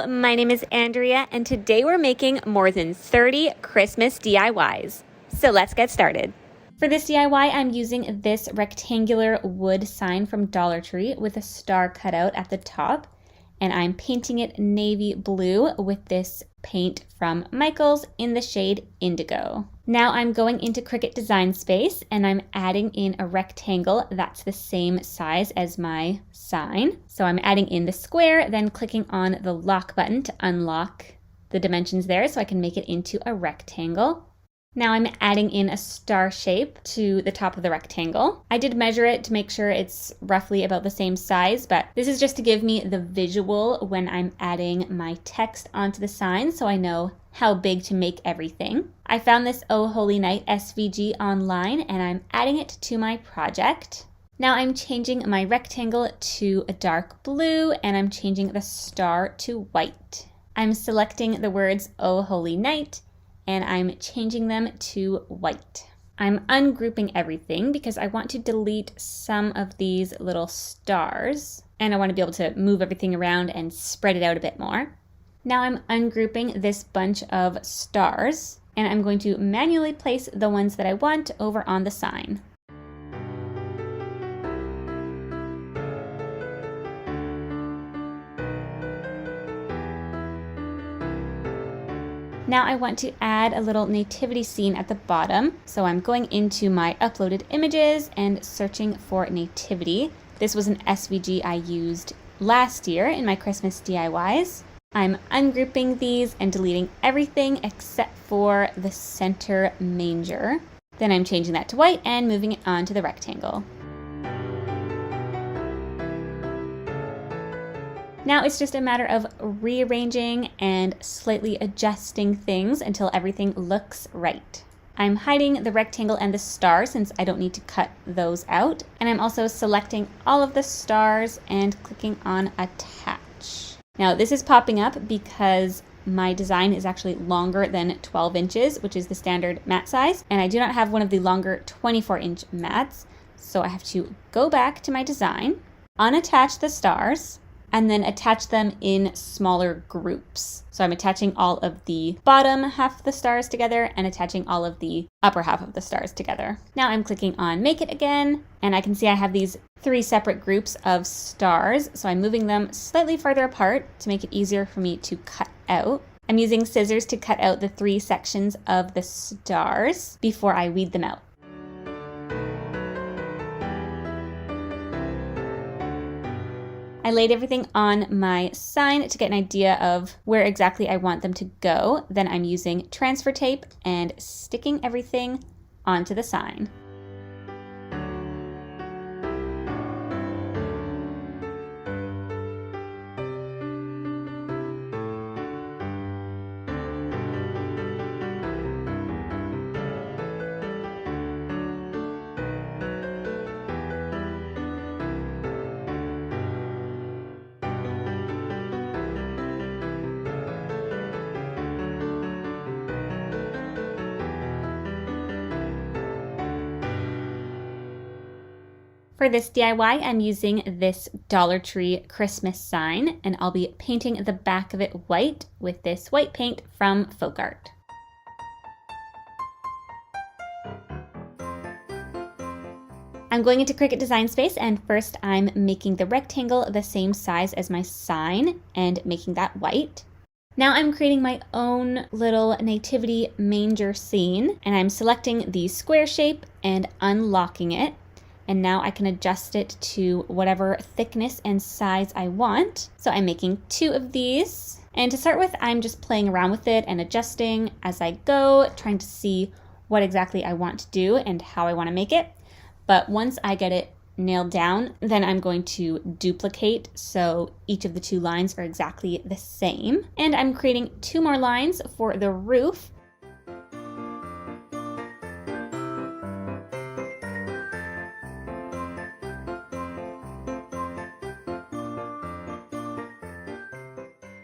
my name is Andrea, and today we're making more than 30 Christmas DIYs. So let's get started. For this DIY, I'm using this rectangular wood sign from Dollar Tree with a star cut out at the top, and I'm painting it navy blue with this paint from Michaels in the shade Indigo. Now I'm going into Cricut Design Space and I'm adding in a rectangle that's the same size as my sign. So I'm adding in the square, then clicking on the lock button to unlock the dimensions there so I can make it into a rectangle. Now I'm adding in a star shape to the top of the rectangle. I did measure it to make sure it's roughly about the same size, but this is just to give me the visual when I'm adding my text onto the sign so I know how big to make everything. I found this Oh Holy Night SVG online and I'm adding it to my project. Now I'm changing my rectangle to a dark blue and I'm changing the star to white. I'm selecting the words Oh Holy Night and I'm changing them to white. I'm ungrouping everything because I want to delete some of these little stars and I want to be able to move everything around and spread it out a bit more. Now I'm ungrouping this bunch of stars and I'm going to manually place the ones that I want over on the sign. Now I want to add a little nativity scene at the bottom. So I'm going into my uploaded images and searching for nativity. This was an SVG I used last year in my Christmas DIYs. I'm ungrouping these and deleting everything except for the center manger. Then I'm changing that to white and moving it onto the rectangle. Now it's just a matter of rearranging and slightly adjusting things until everything looks right. I'm hiding the rectangle and the star since I don't need to cut those out. And I'm also selecting all of the stars and clicking on attach. Now this is popping up because my design is actually longer than 12 inches, which is the standard mat size. And I do not have one of the longer 24-inch mats. So I have to go back to my design, unattach the stars, and then attach them in smaller groups. So I'm attaching all of the bottom half of the stars together and attaching all of the upper half of the stars together. Now I'm clicking on Make It again, and I can see I have these 3 separate groups of stars. So I'm moving them slightly farther apart to make it easier for me to cut out. I'm using scissors to cut out the 3 sections of the stars before I weed them out. I laid everything on my sign to get an idea of where exactly I want them to go. Then I'm using transfer tape and sticking everything onto the sign. For this DIY, I'm using this Dollar Tree Christmas sign, and I'll be painting the back of it white with this white paint from Folk Art. I'm going into Cricut Design Space, and first I'm making the rectangle the same size as my sign and making that white. Now I'm creating my own little nativity manger scene, and I'm selecting the square shape and unlocking it. And now I can adjust it to whatever thickness and size I want. So I'm making 2 of these. And to start with, I'm just playing around with it and adjusting as I go, trying to see what exactly I want to do and how I want to make it. But once I get it nailed down, then I'm going to duplicate so each of the 2 lines are exactly the same. And I'm creating 2 more lines for the roof.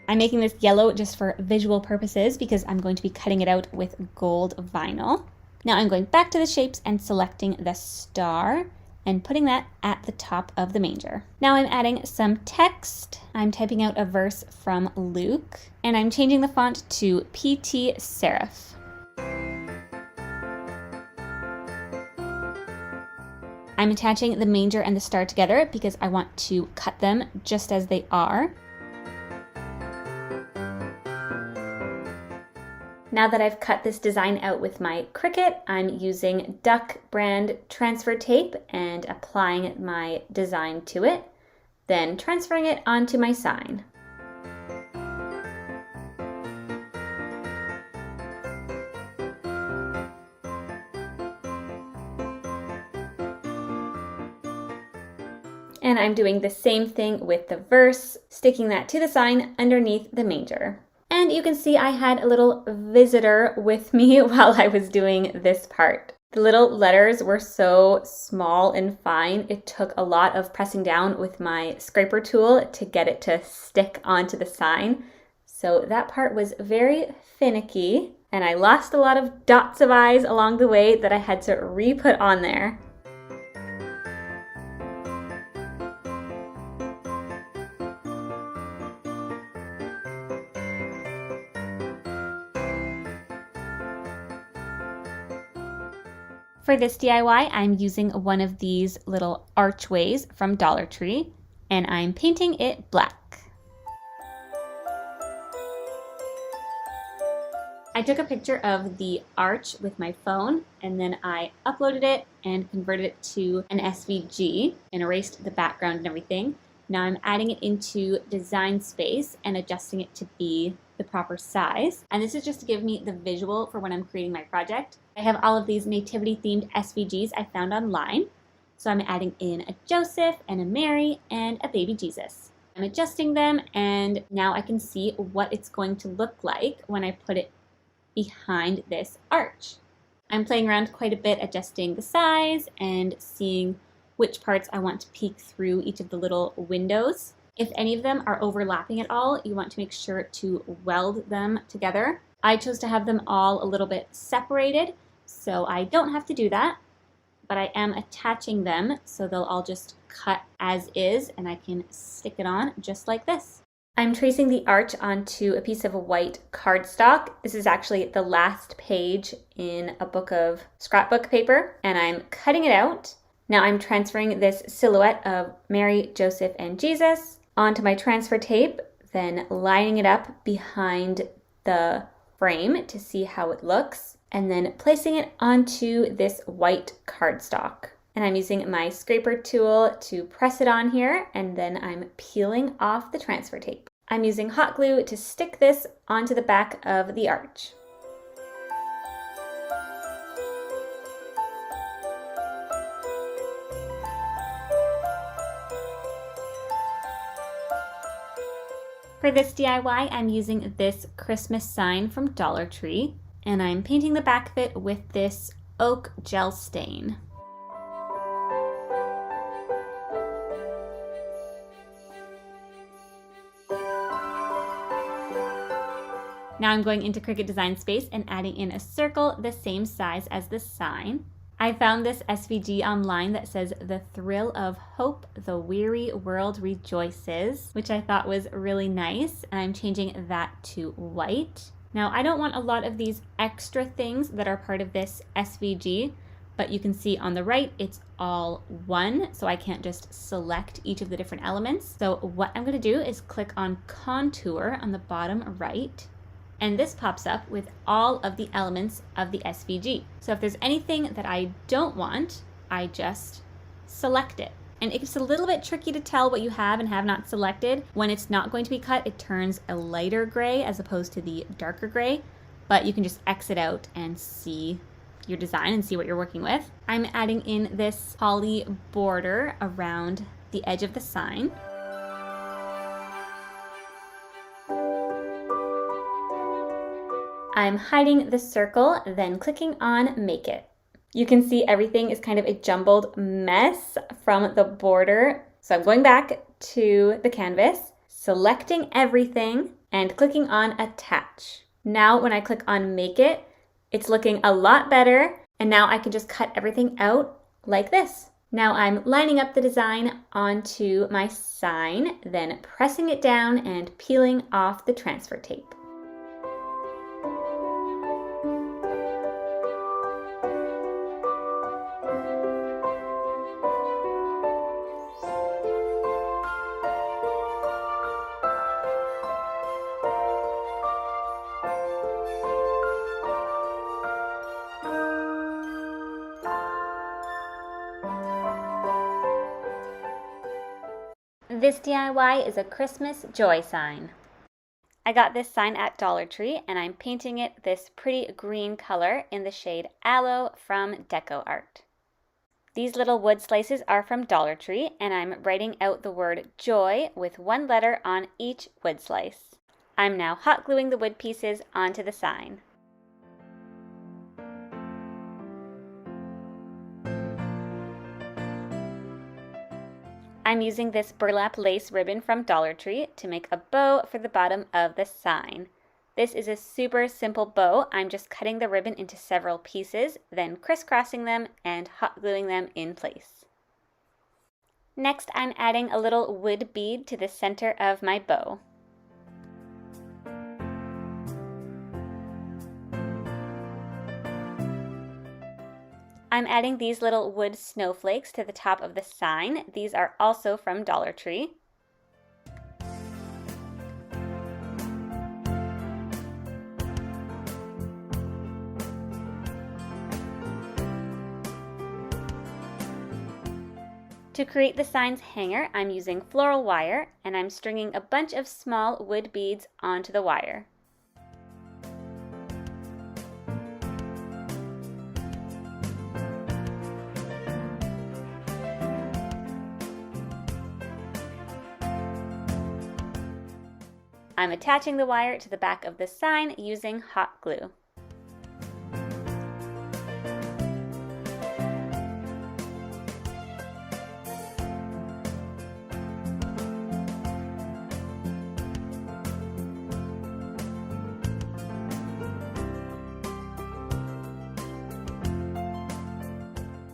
I'm making this yellow just for visual purposes because I'm going to be cutting it out with gold vinyl. Now I'm going back to the shapes and selecting the star and putting that at the top of the manger. Now I'm adding some text. I'm typing out a verse from Luke, and I'm changing the font to PT Serif. I'm attaching the manger and the star together because I want to cut them just as they are. Now that I've cut this design out with my Cricut, I'm using Duck brand transfer tape and applying my design to it, then transferring it onto my sign. And I'm doing the same thing with the verse, sticking that to the sign underneath the manger. And you can see I had a little visitor with me while I was doing this part. The little letters were so small and fine, it took a lot of pressing down with my scraper tool to get it to stick onto the sign. So that part was very finicky, and I lost a lot of dots of eyes along the way that I had to re-put on there. For this DIY, I'm using one of these little archways from Dollar Tree, and I'm painting it black. I took a picture of the arch with my phone, and then I uploaded it and converted it to an SVG and erased the background and everything. Now I'm adding it into Design Space and adjusting it to be the proper size. And this is just to give me the visual for when I'm creating my project. I have all of these nativity themed SVGs I found online. So I'm adding in a Joseph and a Mary and a baby Jesus. I'm adjusting them, and now I can see what it's going to look like when I put it behind this arch. I'm playing around quite a bit, adjusting the size and seeing which parts I want to peek through each of the little windows. If any of them are overlapping at all, you want to make sure to weld them together. I chose to have them all a little bit separated, so I don't have to do that, but I am attaching them so they'll all just cut as is, and I can stick it on just like this. I'm tracing the arch onto a piece of white cardstock. This is actually the last page in a book of scrapbook paper, and I'm cutting it out. Now I'm transferring this silhouette of Mary, Joseph, and Jesus onto my transfer tape, then lining it up behind the frame to see how it looks, and then placing it onto this white cardstock. And I'm using my scraper tool to press it on here, and then I'm peeling off the transfer tape. I'm using hot glue to stick this onto the back of the arch. For this DIY, I'm using this Christmas sign from Dollar Tree, and I'm painting the back of it with this oak gel stain. Now I'm going into Cricut Design Space and adding in a circle the same size as the sign. I found this SVG online that says, "The thrill of hope, the weary world rejoices," which I thought was really nice, and I'm changing that to white. Now I don't want a lot of these extra things that are part of this SVG, but you can see on the right it's all one, so I can't just select each of the different elements. So what I'm going to do is click on Contour on the bottom right, and this pops up with all of the elements of the SVG. So if there's anything that I don't want, I just select it. And it's a little bit tricky to tell what you have and have not selected. When it's not going to be cut, it turns a lighter gray as opposed to the darker gray, but you can just exit out and see your design and see what you're working with. I'm adding in this poly border around the edge of the sign. I'm hiding the circle, then clicking on Make It. You can see everything is kind of a jumbled mess from the border. So I'm going back to the canvas, selecting everything, and clicking on Attach. Now when I click on Make It, it's looking a lot better, and now I can just cut everything out like this. Now I'm lining up the design onto my sign, then pressing it down and peeling off the transfer tape. This DIY is a Christmas joy sign. I got this sign at Dollar Tree and I'm painting it this pretty green color in the shade Aloe from Deco Art. These little wood slices are from Dollar Tree and I'm writing out the word joy with one letter on each wood slice. I'm now hot gluing the wood pieces onto the sign. I'm using this burlap lace ribbon from Dollar Tree to make a bow for the bottom of the sign. This is a super simple bow. I'm just cutting the ribbon into several pieces, then crisscrossing them and hot gluing them in place. Next, I'm adding a little wood bead to the center of my bow. I'm adding these little wood snowflakes to the top of the sign. These are also from Dollar Tree. To create the sign's hanger, I'm using floral wire and I'm stringing a bunch of small wood beads onto the wire. I'm attaching the wire to the back of the sign using hot glue.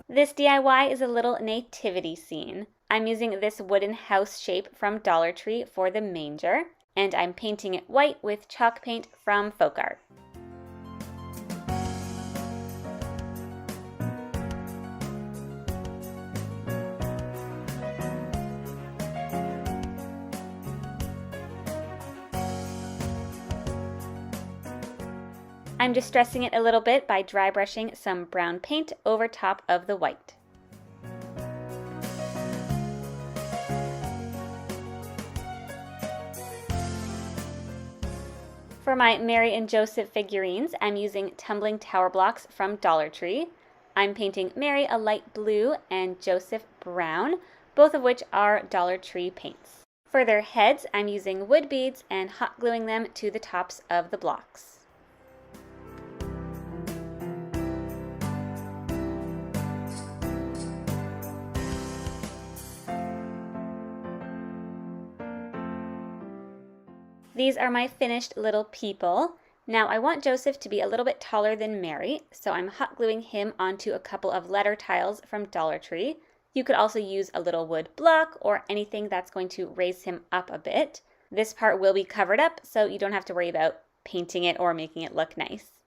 This DIY is a little nativity scene. I'm using this wooden house shape from Dollar Tree for the manger, and I'm painting it white with chalk paint from Folk Art. I'm distressing it a little bit by dry brushing some brown paint over top of the white. For my Mary and Joseph figurines, I'm using tumbling tower blocks from Dollar Tree. I'm painting Mary a light blue and Joseph brown, both of which are Dollar Tree paints. For their heads, I'm using wood beads and hot gluing them to the tops of the blocks. These are my finished little people. Now I want Joseph to be a little bit taller than Mary, so I'm hot gluing him onto a couple of letter tiles from Dollar Tree. You could also use a little wood block or anything that's going to raise him up a bit. This part will be covered up, so you don't have to worry about painting it or making it look nice.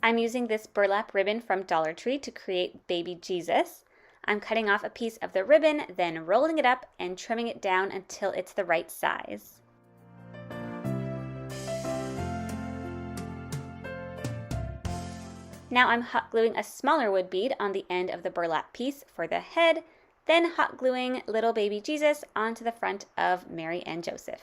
I'm using this burlap ribbon from Dollar Tree to create baby Jesus. I'm cutting off a piece of the ribbon, then rolling it up and trimming it down until it's the right size. Now I'm hot gluing a smaller wood bead on the end of the burlap piece for the head, then hot gluing little baby Jesus onto the front of Mary and Joseph.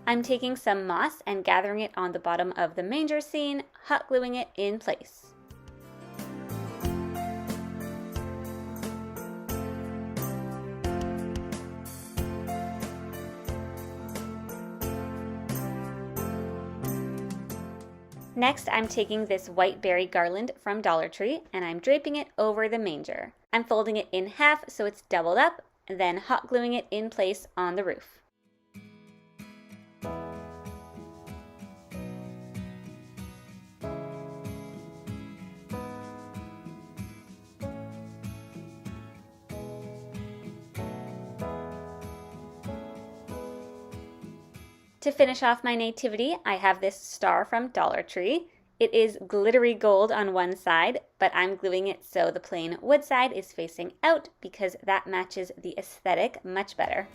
I'm taking some moss and gathering it on the bottom of the manger scene, hot gluing it in place. Next, I'm taking this white berry garland from Dollar Tree and I'm draping it over the manger. I'm folding it in half so it's doubled up, and then hot gluing it in place on the roof. To finish off my nativity, I have this star from Dollar Tree. It is glittery gold on one side, but I'm gluing it so the plain wood side is facing out because that matches the aesthetic much better.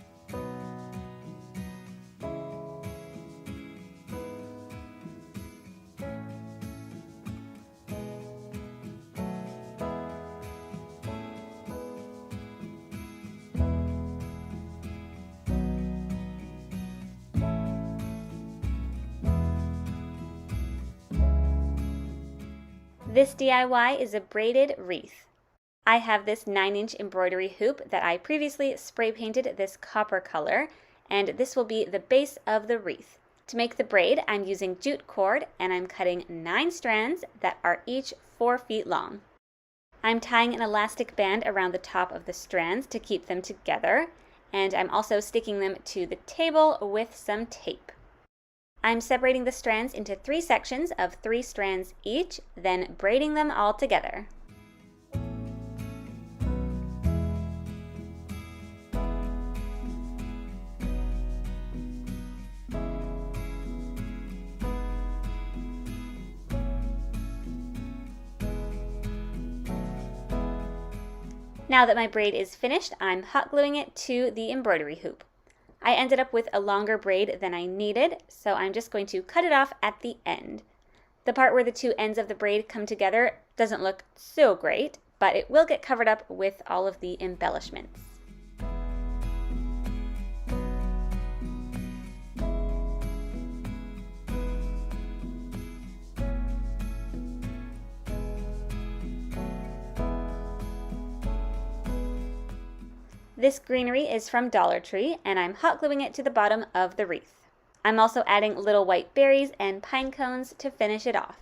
This DIY is a braided wreath. I have this 9-inch embroidery hoop that I previously spray painted this copper color, and this will be the base of the wreath. To make the braid, I'm using jute cord and I'm cutting 9 strands that are each 4 feet long. I'm tying an elastic band around the top of the strands to keep them together, and I'm also sticking them to the table with some tape. I'm separating the strands into 3 sections of 3 strands each, then braiding them all together. Now that my braid is finished, I'm hot gluing it to the embroidery hoop. I ended up with a longer braid than I needed, so I'm just going to cut it off at the end. The part where the 2 ends of the braid come together doesn't look so great, but it will get covered up with all of the embellishments. This greenery is from Dollar Tree, and I'm hot gluing it to the bottom of the wreath. I'm also adding little white berries and pine cones to finish it off.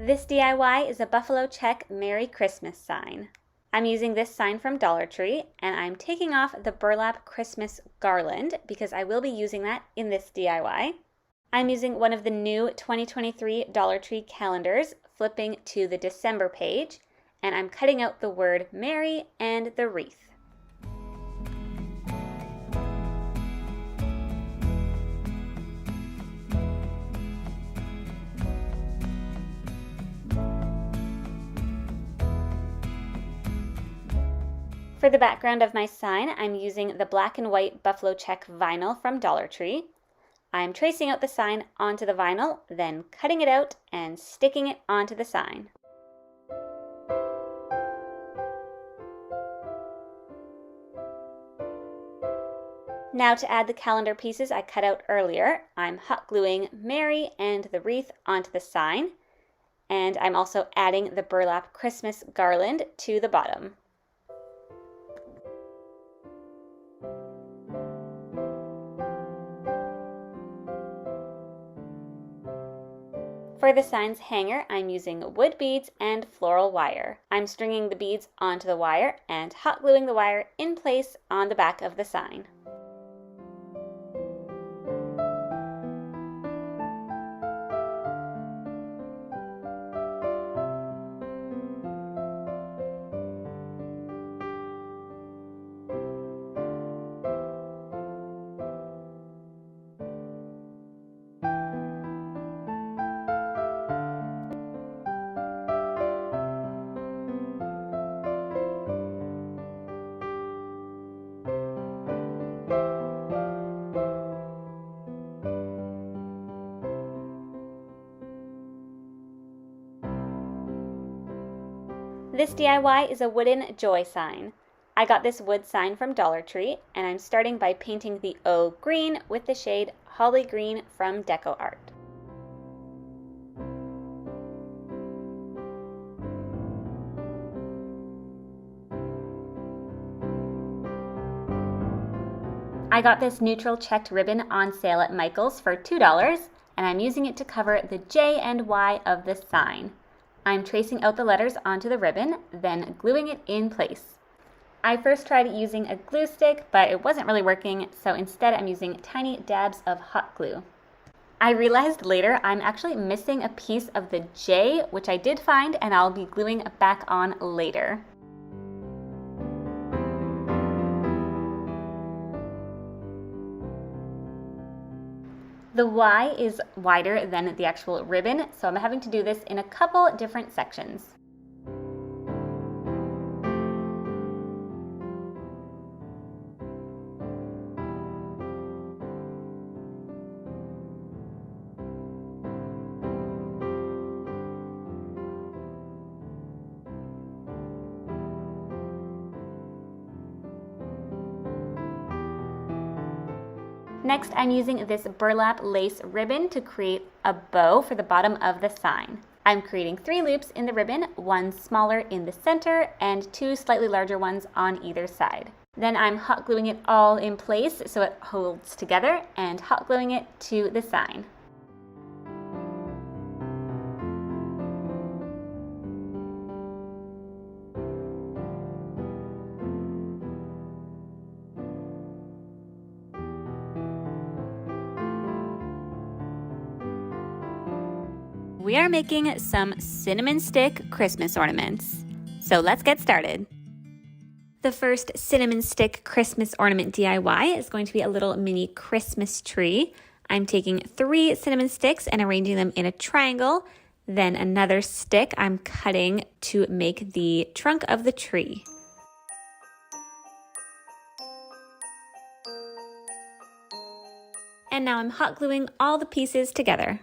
This DIY is a buffalo check Merry Christmas sign. I'm using this sign from Dollar Tree, and I'm taking off the burlap Christmas garland because I will be using that in this DIY. I'm using one of the new 2023 Dollar Tree calendars, flipping to the December page, and I'm cutting out the word Merry and the wreath. For the background of my sign, I'm using the black and white buffalo check vinyl from Dollar Tree. I'm tracing out the sign onto the vinyl, then cutting it out and sticking it onto the sign. Now to add the calendar pieces I cut out earlier, I'm hot gluing Merry and the wreath onto the sign, and I'm also adding the burlap Christmas garland to the bottom. For the sign's hanger, I'm using wood beads and floral wire. I'm stringing the beads onto the wire and hot gluing the wire in place on the back of the sign. This DIY is a wooden joy sign. I got this wood sign from Dollar Tree, and I'm starting by painting the O green with the shade Holly Green from Deco Art. I got this neutral checked ribbon on sale at Michael's for $2, and I'm using it to cover the J and Y of the sign. I'm tracing out the letters onto the ribbon, then gluing it in place. I first tried using a glue stick, but it wasn't really working, so instead I'm using tiny dabs of hot glue. I realized later I'm actually missing a piece of the J, which I did find, and I'll be gluing back on later. The Y is wider than the actual ribbon, so I'm having to do this in a couple different sections. Next, I'm using this burlap lace ribbon to create a bow for the bottom of the sign. I'm creating 3 loops in the ribbon, one smaller in the center and 2 slightly larger ones on either side. Then I'm hot gluing it all in place so it holds together and hot gluing it to the sign. We are making some cinnamon stick Christmas ornaments. So let's get started. The first cinnamon stick Christmas ornament DIY is going to be a little mini Christmas tree. I'm taking 3 cinnamon sticks and arranging them in a triangle. Then another stick I'm cutting to make the trunk of the tree. And now I'm hot gluing all the pieces together.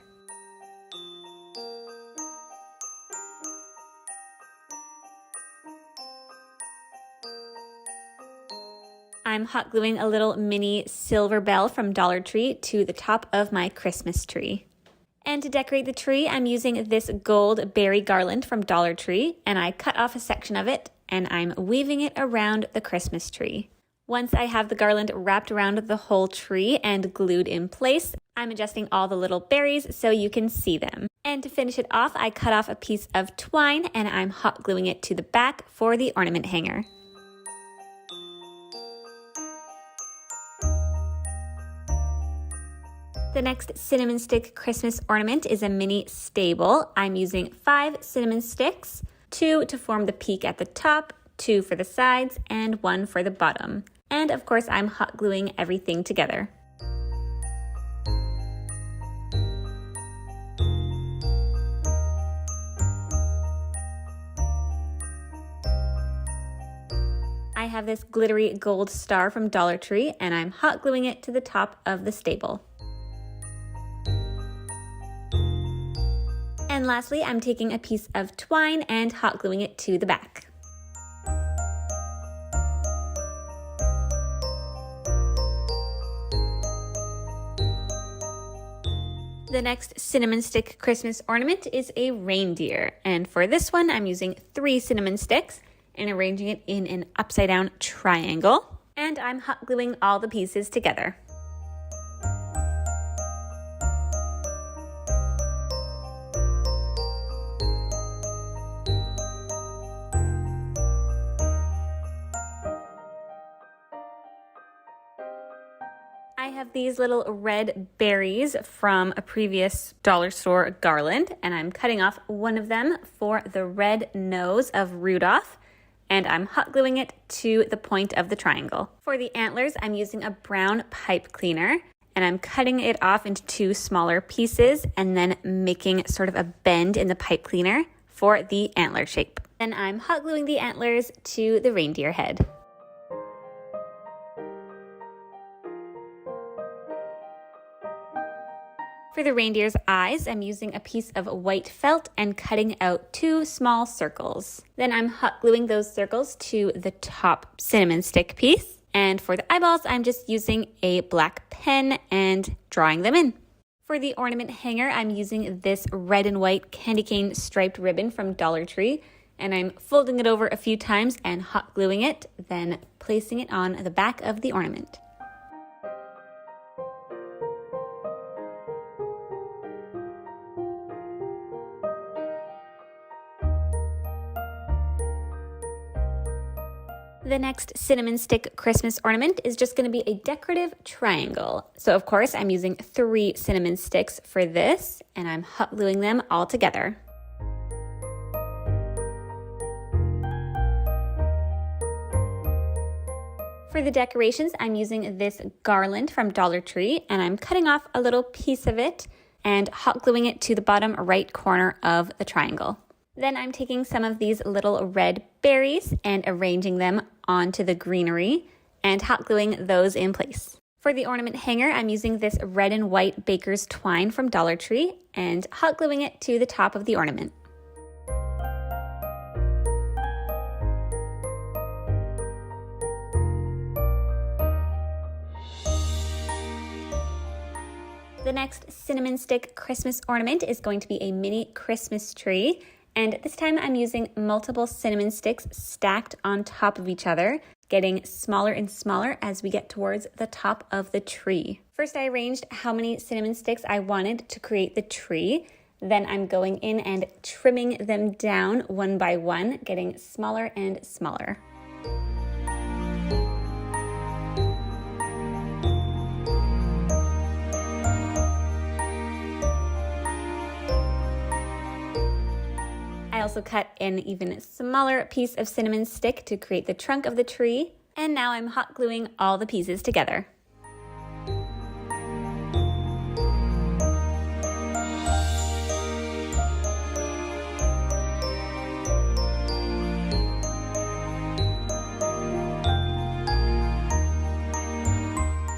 I'm hot gluing a little mini silver bell from Dollar Tree to the top of my Christmas tree. And to decorate the tree, I'm using this gold berry garland from Dollar Tree, and I cut off a section of it, and I'm weaving it around the Christmas tree. Once I have the garland wrapped around the whole tree and glued in place, I'm adjusting all the little berries so you can see them. And to finish it off, I cut off a piece of twine, and I'm hot gluing it to the back for the ornament hanger. The next cinnamon stick Christmas ornament is a mini stable. I'm using 5 cinnamon sticks, 2 to form the peak at the top, 2 for the sides, and 1 for the bottom. And of course, I'm hot gluing everything together. I have this glittery gold star from Dollar Tree, and I'm hot gluing it to the top of the stable. And lastly, I'm taking a piece of twine and hot gluing it to the back. The next cinnamon stick Christmas ornament is a reindeer. And for this one, I'm using 3 cinnamon sticks and arranging it in an upside down triangle. And I'm hot gluing all the pieces together. I have these little red berries from a previous dollar store garland, and I'm cutting off one of them for the red nose of Rudolph, and I'm hot gluing it to the point of the triangle. For the antlers, I'm using a brown pipe cleaner, and I'm cutting it off into 2 smaller pieces and then making sort of a bend in the pipe cleaner for the antler shape. Then I'm hot gluing the antlers to the reindeer head. For For the reindeer's eyes, I'm using a piece of white felt and cutting out 2 small circles. Then I'm hot gluing those circles to the top cinnamon stick piece. And for the eyeballs, I'm just using a black pen and drawing them in. For the ornament hanger, I'm using this red and white candy cane striped ribbon from Dollar Tree. And I'm folding it over a few times and hot gluing it, then placing it on the back of the ornament. The next cinnamon stick Christmas ornament is just going to be a decorative triangle. So of course I'm using 3 cinnamon sticks for this, and I'm hot gluing them all together. For the decorations, I'm using this garland from Dollar Tree, and I'm cutting off a little piece of it and hot gluing it to the bottom right corner of the triangle. Then I'm taking some of these little red berries and arranging them onto the greenery and hot gluing those in place. For the ornament hanger, I'm using this red and white baker's twine from Dollar Tree and hot gluing it to the top of the ornament. The next cinnamon stick Christmas ornament is going to be a mini Christmas tree. And this time I'm using multiple cinnamon sticks stacked on top of each other, getting smaller and smaller as we get towards the top of the tree. First, I arranged how many cinnamon sticks I wanted to create the tree. Then I'm going in and trimming them down one by one, getting smaller and smaller. I also cut an even smaller piece of cinnamon stick to create the trunk of the tree, and now I'm hot gluing all the pieces together.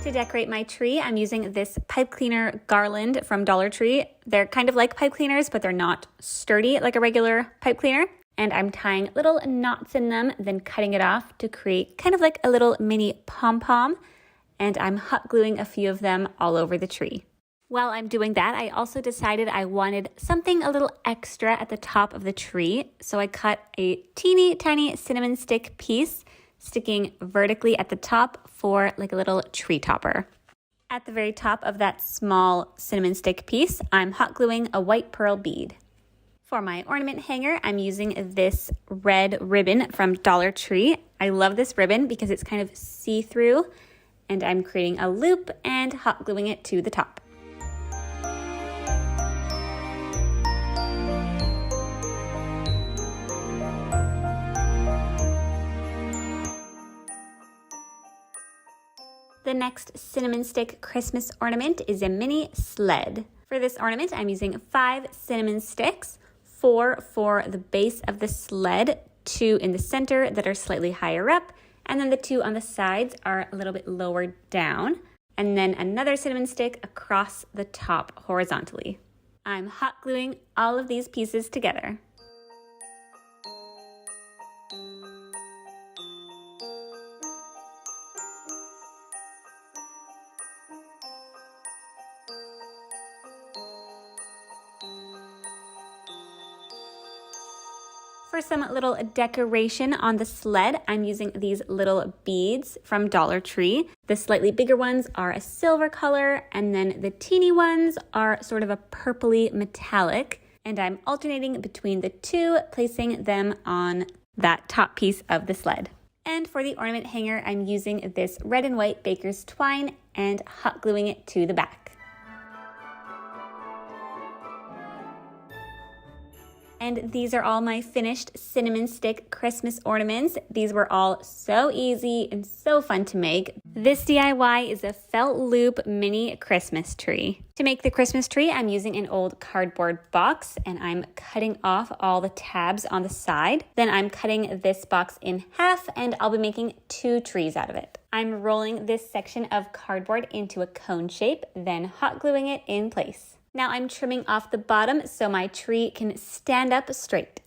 To decorate my tree, I'm using this pipe cleaner garland from Dollar Tree. They're kind of like pipe cleaners, but they're not sturdy like a regular pipe cleaner. And I'm tying little knots in them, then cutting it off to create kind of like a little mini pom-pom. And I'm hot gluing a few of them all over the tree. While I'm doing that, I also decided I wanted something a little extra at the top of the tree. So I cut a teeny tiny cinnamon stick piece sticking vertically at the top for like a little tree topper. At the very top of that small cinnamon stick piece, I'm hot gluing a white pearl bead. For my ornament hanger, I'm using this red ribbon from Dollar Tree. I love this ribbon because it's kind of see-through, and I'm creating a loop and hot gluing it to the top. The next cinnamon stick Christmas ornament is a mini sled. For this ornament, I'm using 5 cinnamon sticks, 4 for the base of the sled, 2 in the center that are slightly higher up, and then the 2 on the sides are a little bit lower down, and then another cinnamon stick across the top horizontally. I'm hot gluing all of these pieces together. For some little decoration on the sled, I'm using these little beads from Dollar Tree. The slightly bigger ones are a silver color, and then the teeny ones are sort of a purpley metallic. And I'm alternating between the two, placing them on that top piece of the sled. And for the ornament hanger, I'm using this red and white baker's twine and hot gluing it to the back. And these are all my finished cinnamon stick Christmas ornaments. These were all so easy and so fun to make. This DIY is a felt loop mini Christmas tree. To make the Christmas tree, I'm using an old cardboard box, and I'm cutting off all the tabs on the side. Then I'm cutting this box in half, and I'll be making 2 trees out of it. I'm rolling this section of cardboard into a cone shape, then hot gluing it in place. Now I'm trimming off the bottom so my tree can stand up straight.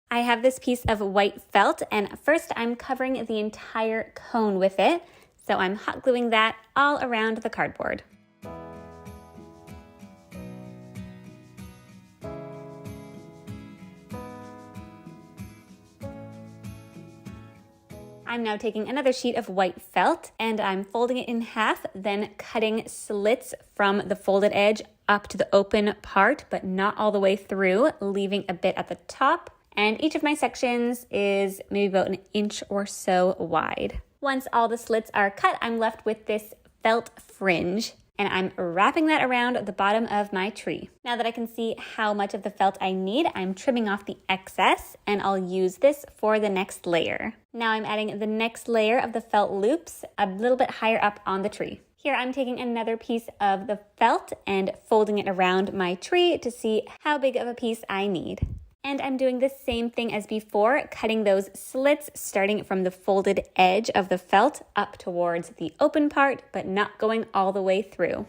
I have this piece of white felt, and first I'm covering the entire cone with it. So I'm hot gluing that all around the cardboard. I'm now taking another sheet of white felt and I'm folding it in half, then cutting slits from the folded edge up to the open part, but not all the way through, leaving a bit at the top. And each of my sections is maybe about an inch or so wide. Once all the slits are cut, I'm left with this felt fringe, and I'm wrapping that around the bottom of my tree. Now that I can see how much of the felt I need, I'm trimming off the excess, and I'll use this for the next layer. Now I'm adding the next layer of the felt loops a little bit higher up on the tree. Here I'm taking another piece of the felt and folding it around my tree to see how big of a piece I need. And I'm doing the same thing as before, cutting those slits starting from the folded edge of the felt up towards the open part, but not going all the way through.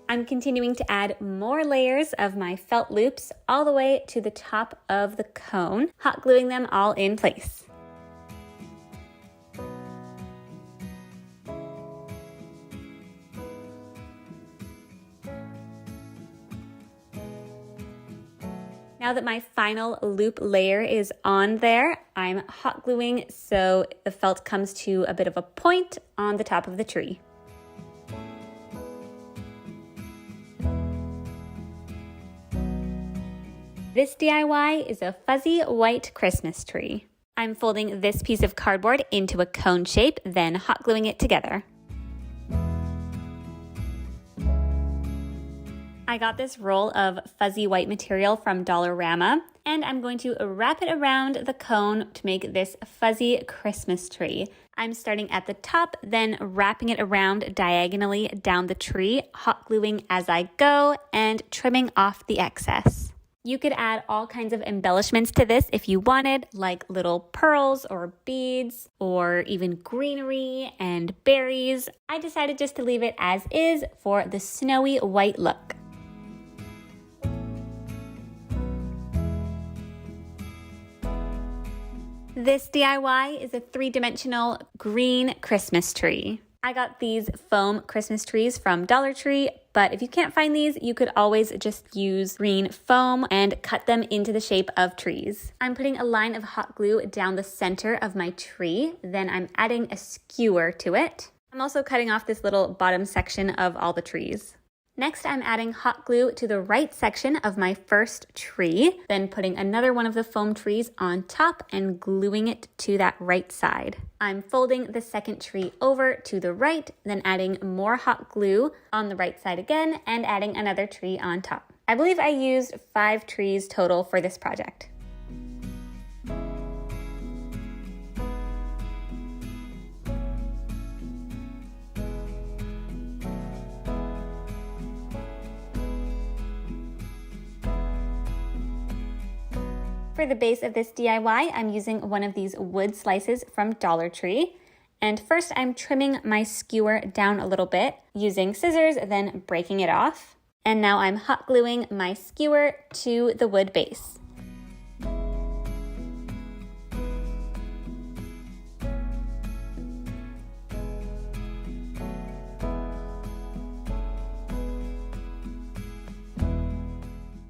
I'm continuing to add more layers of my felt loops all the way to the top of the cone, hot gluing them all in place. Now that my final loop layer is on there, I'm hot gluing so the felt comes to a bit of a point on the top of the tree. This DIY is a fuzzy white Christmas tree. I'm folding this piece of cardboard into a cone shape, then hot gluing it together. I got this roll of fuzzy white material from Dollarama, and I'm going to wrap it around the cone to make this fuzzy Christmas tree. I'm starting at the top, then wrapping it around diagonally down the tree, hot gluing as I go, and trimming off the excess. You could add all kinds of embellishments to this if you wanted, like little pearls or beads, or even greenery and berries. I decided just to leave it as is for the snowy white look. This DIY is a three-dimensional green Christmas tree. I got these foam Christmas trees from Dollar Tree, but if you can't find these, you could always just use green foam and cut them into the shape of trees. I'm putting a line of hot glue down the center of my tree, then I'm adding a skewer to it. I'm also cutting off this little bottom section of all the trees. Next, I'm adding hot glue to the right section of my first tree, then putting another one of the foam trees on top and gluing it to that right side. I'm folding the second tree over to the right, then adding more hot glue on the right side again and adding another tree on top. I believe I used 5 trees total for this project. For the base of this DIY, I'm using one of these wood slices from Dollar Tree. And first I'm trimming my skewer down a little bit using scissors, then breaking it off. And now I'm hot gluing my skewer to the wood base.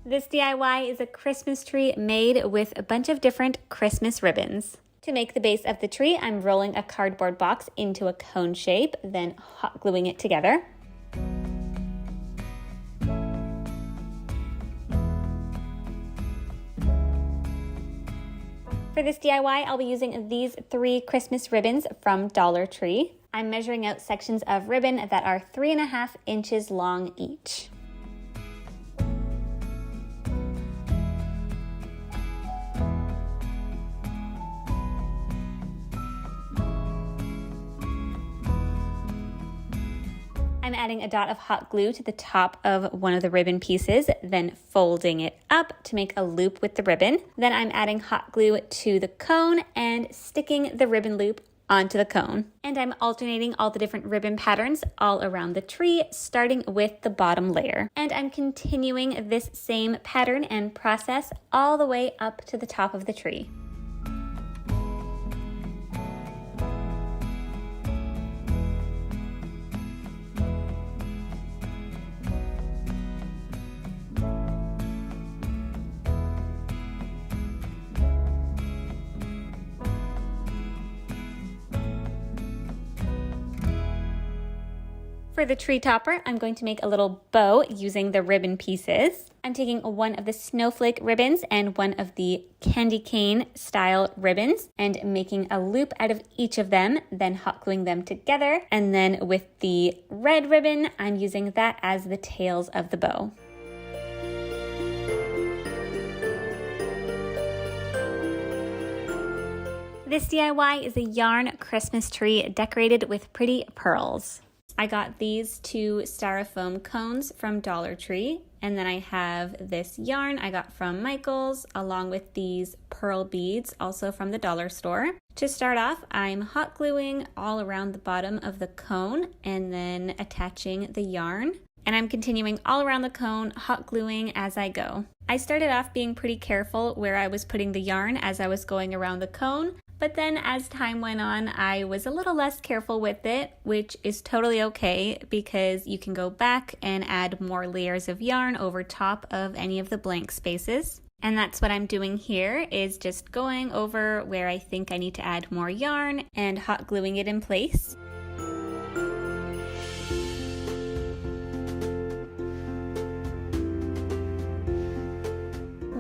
This DIY is a Christmas tree made with a bunch of different Christmas ribbons. To make the base of the tree, I'm rolling a cardboard box into a cone shape, then hot gluing it together. For this DIY, I'll be using these 3 Christmas ribbons from Dollar Tree. I'm measuring out sections of ribbon that are 3.5 inches long each. I'm adding a dot of hot glue to the top of one of the ribbon pieces, then folding it up to make a loop with the ribbon. Then I'm adding hot glue to the cone and sticking the ribbon loop onto the cone. And I'm alternating all the different ribbon patterns all around the tree, starting with the bottom layer. And I'm continuing this same pattern and process all the way up to the top of the tree. For the tree topper, I'm going to make a little bow using the ribbon pieces. I'm taking one of the snowflake ribbons and one of the candy cane style ribbons and making a loop out of each of them, then hot gluing them together. And then with the red ribbon, I'm using that as the tails of the bow. This DIY is a yarn Christmas tree decorated with pretty pearls. I got these two styrofoam cones from Dollar Tree, and then I have this yarn I got from Michael's, along with these pearl beads, also from the dollar store. To start off, I'm hot gluing all around the bottom of the cone and then attaching the yarn. And I'm continuing all around the cone, hot gluing as I go. I started off being pretty careful where I was putting the yarn as I was going around the cone, but then as time went on, I was a little less careful with it, which is totally okay because you can go back and add more layers of yarn over top of any of the blank spaces. And that's what I'm doing here, is just going over where I think I need to add more yarn and hot gluing it in place.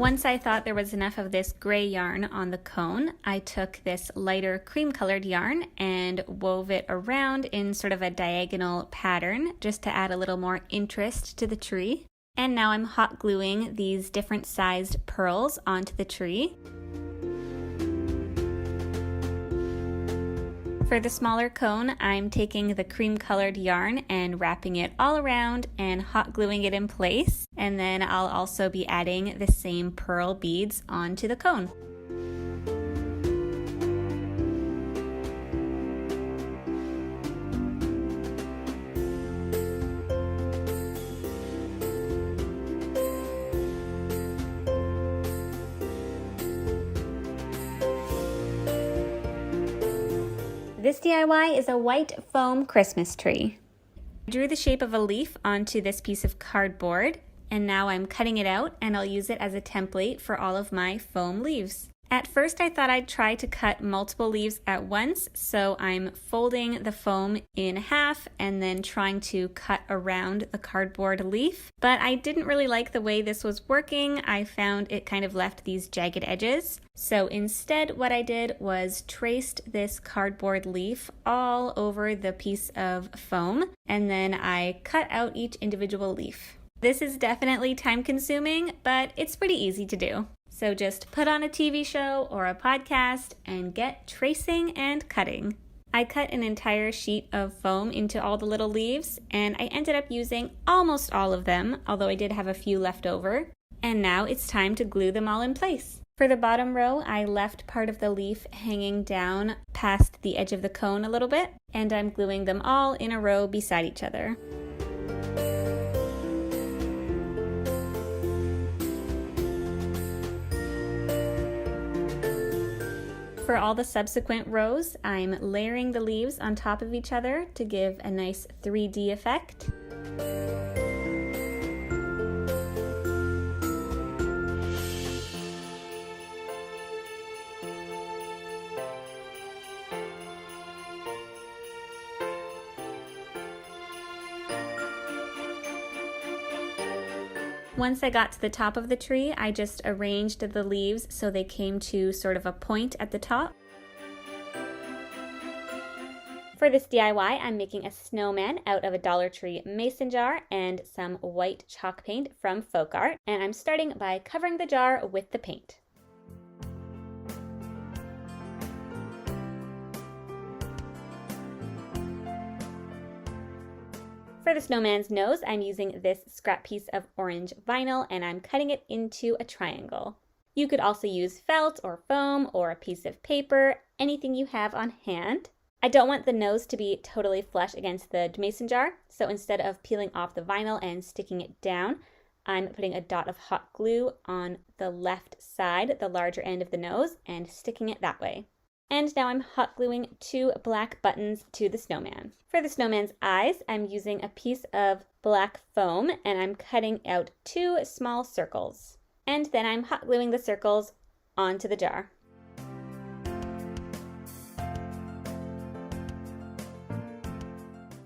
Once I thought there was enough of this gray yarn on the cone, I took this lighter cream colored yarn and wove it around in sort of a diagonal pattern just to add a little more interest to the tree. And now I'm hot gluing these different sized pearls onto the tree. For the smaller cone, I'm taking the cream colored yarn and wrapping it all around and hot gluing it in place. And then I'll also be adding the same pearl beads onto the cone. This DIY is a white foam Christmas tree. I drew the shape of a leaf onto this piece of cardboard, and now I'm cutting it out and I'll use it as a template for all of my foam leaves. At first I thought I'd try to cut multiple leaves at once, so I'm folding the foam in half and then trying to cut around the cardboard leaf. But I didn't really like the way this was working. I found it kind of left these jagged edges. So instead what I did was traced this cardboard leaf all over the piece of foam, and then I cut out each individual leaf. This is definitely time consuming, but it's pretty easy to do. So just put on a TV show or a podcast and get tracing and cutting. I cut an entire sheet of foam into all the little leaves, and I ended up using almost all of them, although I did have a few left over. And now it's time to glue them all in place. For the bottom row, I left part of the leaf hanging down past the edge of the cone a little bit, and I'm gluing them all in a row beside each other. For all the subsequent rows, I'm layering the leaves on top of each other to give a nice 3D effect. Once I got to the top of the tree, I just arranged the leaves so they came to sort of a point at the top. For this DIY, I'm making a snowman out of a Dollar Tree mason jar and some white chalk paint from Folk Art, and I'm starting by covering the jar with the paint. For the snowman's nose, I'm using this scrap piece of orange vinyl and I'm cutting it into a triangle. You could also use felt or foam or a piece of paper, anything you have on hand. I don't want the nose to be totally flush against the mason jar, so instead of peeling off the vinyl and sticking it down, I'm putting a dot of hot glue on the left side, the larger end of the nose, and sticking it that way. And now I'm hot gluing 2 black buttons to the snowman. For the snowman's eyes, I'm using a piece of black foam and I'm cutting out 2 small circles. And then I'm hot gluing the circles onto the jar.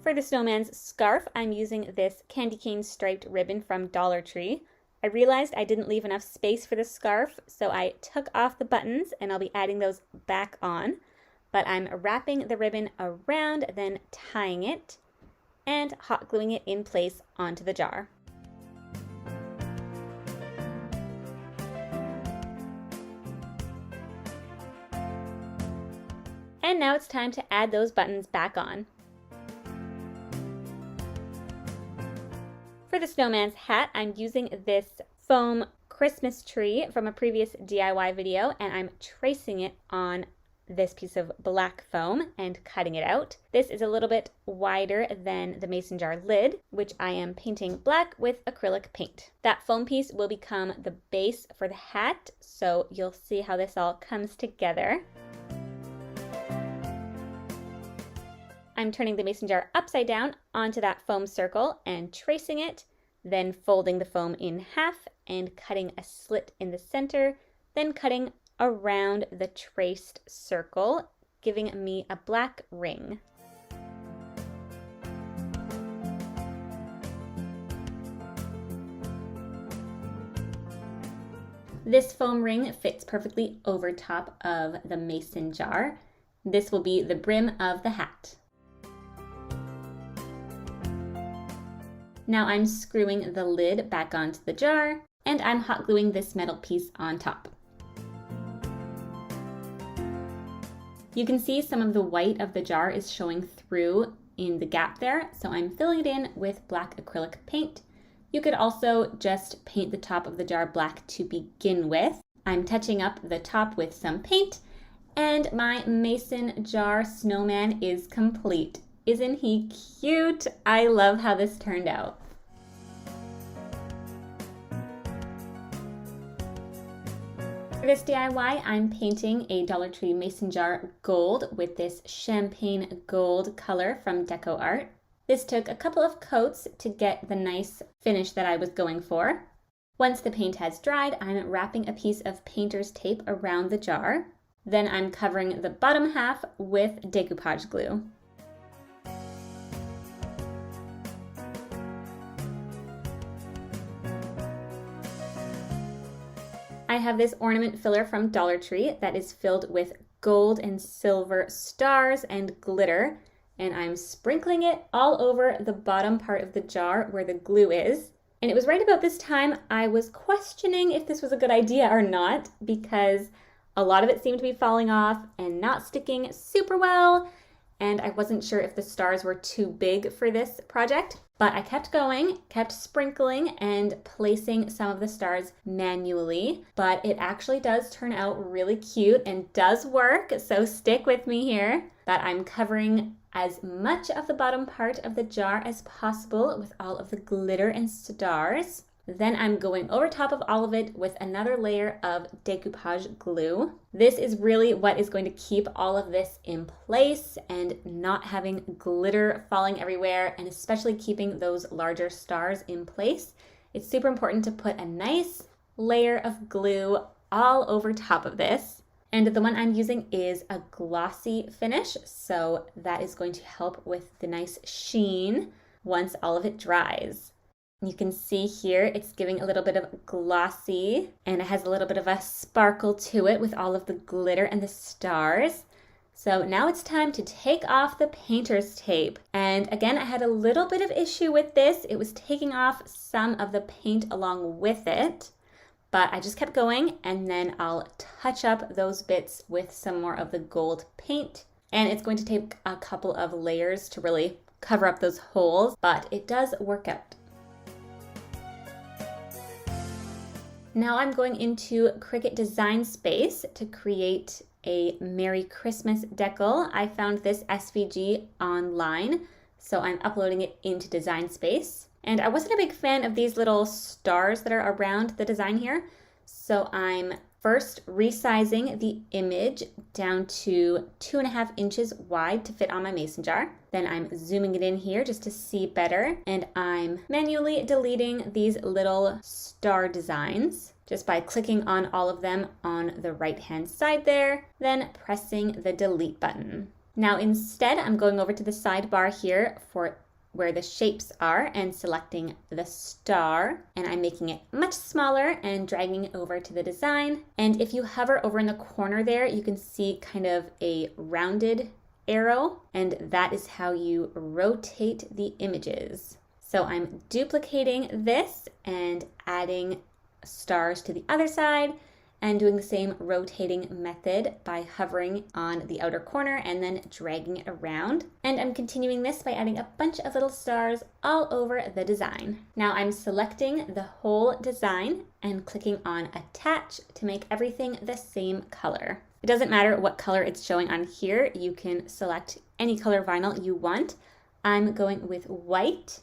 For the snowman's scarf, I'm using this candy cane striped ribbon from Dollar Tree. I realized I didn't leave enough space for the scarf, so I took off the buttons and I'll be adding those back on. But I'm wrapping the ribbon around, then tying it and hot gluing it in place onto the jar. And now it's time to add those buttons back on. For the snowman's hat, I'm using this foam Christmas tree from a previous DIY video, and I'm tracing it on this piece of black foam and cutting it out. This is a little bit wider than the mason jar lid, which I am painting black with acrylic paint. That foam piece will become the base for the hat, so you'll see how this all comes together. I'm turning the mason jar upside down onto that foam circle and tracing it, then folding the foam in half and cutting a slit in the center, then cutting around the traced circle, giving me a black ring. This foam ring fits perfectly over top of the mason jar. This will be the brim of the hat. Now I'm screwing the lid back onto the jar, and I'm hot gluing this metal piece on top. You can see some of the white of the jar is showing through in the gap there, so I'm filling it in with black acrylic paint. You could also just paint the top of the jar black to begin with. I'm touching up the top with some paint, and my mason jar snowman is complete. Isn't he cute? I love how this turned out. For this DIY, I'm painting a Dollar Tree mason jar gold with this champagne gold color from Deco Art. This took a couple of coats to get the nice finish that I was going for. Once the paint has dried, I'm wrapping a piece of painter's tape around the jar. Then I'm covering the bottom half with decoupage glue. I have this ornament filler from Dollar Tree that is filled with gold and silver stars and glitter, and I'm sprinkling it all over the bottom part of the jar where the glue is. And it was right about this time I was questioning if this was a good idea or not, because a lot of it seemed to be falling off and not sticking super well, and I wasn't sure if the stars were too big for this project. But I kept going, kept sprinkling and placing some of the stars manually, but it actually does turn out really cute and does work, so stick with me here. But I'm covering as much of the bottom part of the jar as possible with all of the glitter and stars. Then I'm going over top of all of it with another layer of decoupage glue. This is really what is going to keep all of this in place and not having glitter falling everywhere, and especially keeping those larger stars in place. It's super important to put a nice layer of glue all over top of this. And the one I'm using is a glossy finish, so that is going to help with the nice sheen once all of it dries. You can see here it's giving a little bit of glossy, and it has a little bit of a sparkle to it with all of the glitter and the stars. So now it's time to take off the painter's tape. And again, I had a little bit of issue with this. It was taking off some of the paint along with it, but I just kept going, and then I'll touch up those bits with some more of the gold paint. And it's going to take a couple of layers to really cover up those holes, but it does work out. Now I'm going into Cricut Design Space to create a Merry Christmas decal. I found this SVG online, so I'm uploading it into Design Space. And I wasn't a big fan of these little stars that are around the design here, so I'm first resizing the image down to 2.5 inches wide to fit on my mason jar. Then I'm zooming it in here just to see better, and I'm manually deleting these little star designs just by clicking on all of them on the right hand side there, then pressing the delete button. Now instead, I'm going over to the sidebar here for where the shapes are and selecting the star, and I'm making it much smaller and dragging it over to the design. And if you hover over in the corner there, you can see kind of a rounded arrow, and that is how you rotate the images. So I'm duplicating this and adding stars to the other side and doing the same rotating method by hovering on the outer corner and then dragging it around. And I'm continuing this by adding a bunch of little stars all over the design. Now I'm selecting the whole design and clicking on Attach to make everything the same color. It doesn't matter what color it's showing on here. You can select any color vinyl you want. I'm going with white,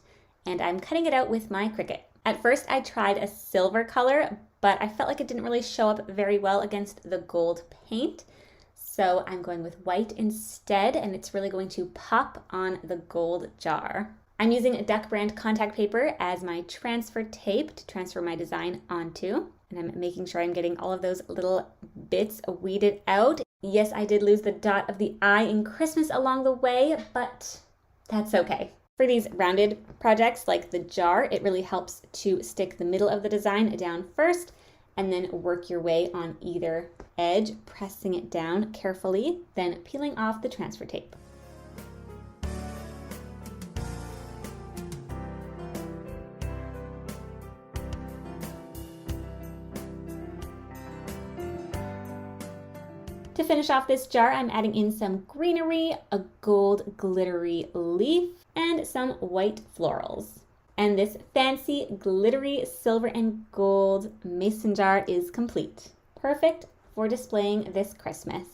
and I'm cutting it out with my Cricut. At first I tried a silver color, but I felt like it didn't really show up very well against the gold paint. So I'm going with white instead, and it's really going to pop on the gold jar. I'm using a Duck brand contact paper as my transfer tape to transfer my design onto. And I'm making sure I'm getting all of those little bits weeded out. Yes, I did lose the dot of the I in Christmas along the way, but that's okay. For these rounded projects like the jar, it really helps to stick the middle of the design down first and then work your way on either edge, pressing it down carefully, then peeling off the transfer tape. To finish off this jar, I'm adding in some greenery, a gold glittery leaf, and some white florals. And this fancy glittery silver and gold mason jar is complete. Perfect for displaying this Christmas.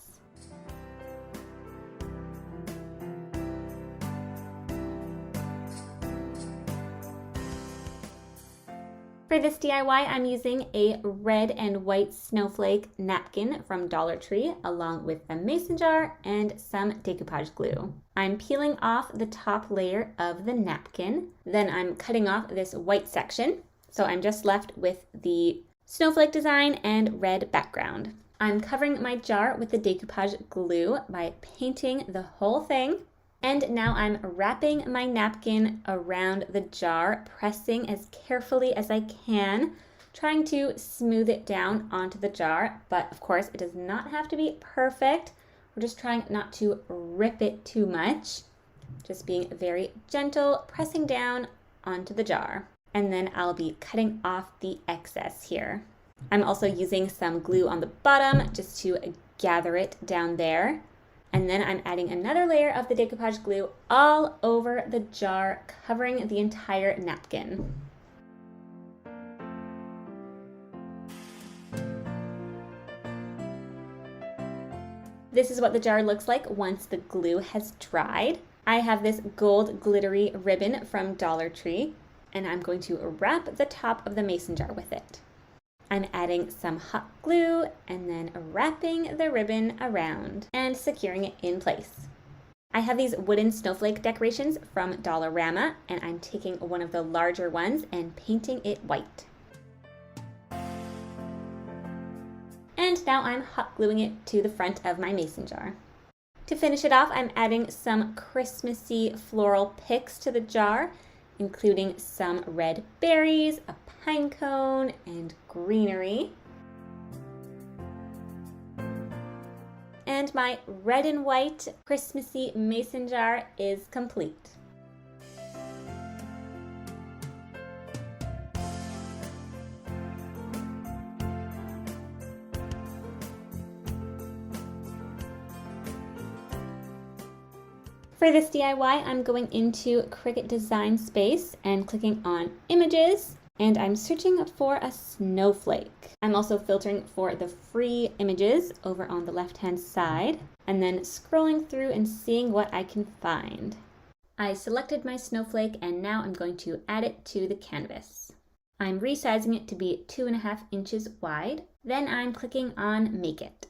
For this DIY, I'm using a red and white snowflake napkin from Dollar Tree, along with a mason jar and some decoupage glue. I'm peeling off the top layer of the napkin. Then I'm cutting off this white section. So I'm just left with the snowflake design and red background. I'm covering my jar with the decoupage glue by painting the whole thing. And now I'm wrapping my napkin around the jar, pressing as carefully as I can, trying to smooth it down onto the jar. But of course, it does not have to be perfect. We're just trying not to rip it too much. Just being very gentle, pressing down onto the jar. And then I'll be cutting off the excess here. I'm also using some glue on the bottom just to gather it down there. And then I'm adding another layer of the decoupage glue all over the jar, covering the entire napkin. This is what the jar looks like once the glue has dried. I have this gold glittery ribbon from Dollar Tree, and I'm going to wrap the top of the mason jar with it. I'm adding some hot glue and then wrapping the ribbon around and securing it in place. I have these wooden snowflake decorations from Dollarama, and I'm taking one of the larger ones and painting it white. And now I'm hot gluing it to the front of my mason jar. To finish it off, I'm adding some Christmassy floral picks to the jar, including some red berries, a pine cone, and greenery. And my red and white Christmassy mason jar is complete. For this DIY, I'm going into Cricut Design Space and clicking on Images, and I'm searching for a snowflake. I'm also filtering for the free images over on the left-hand side, and then scrolling through and seeing what I can find. I selected my snowflake, and now I'm going to add it to the canvas. I'm resizing it to be 2.5 inches wide. Then I'm clicking on Make It.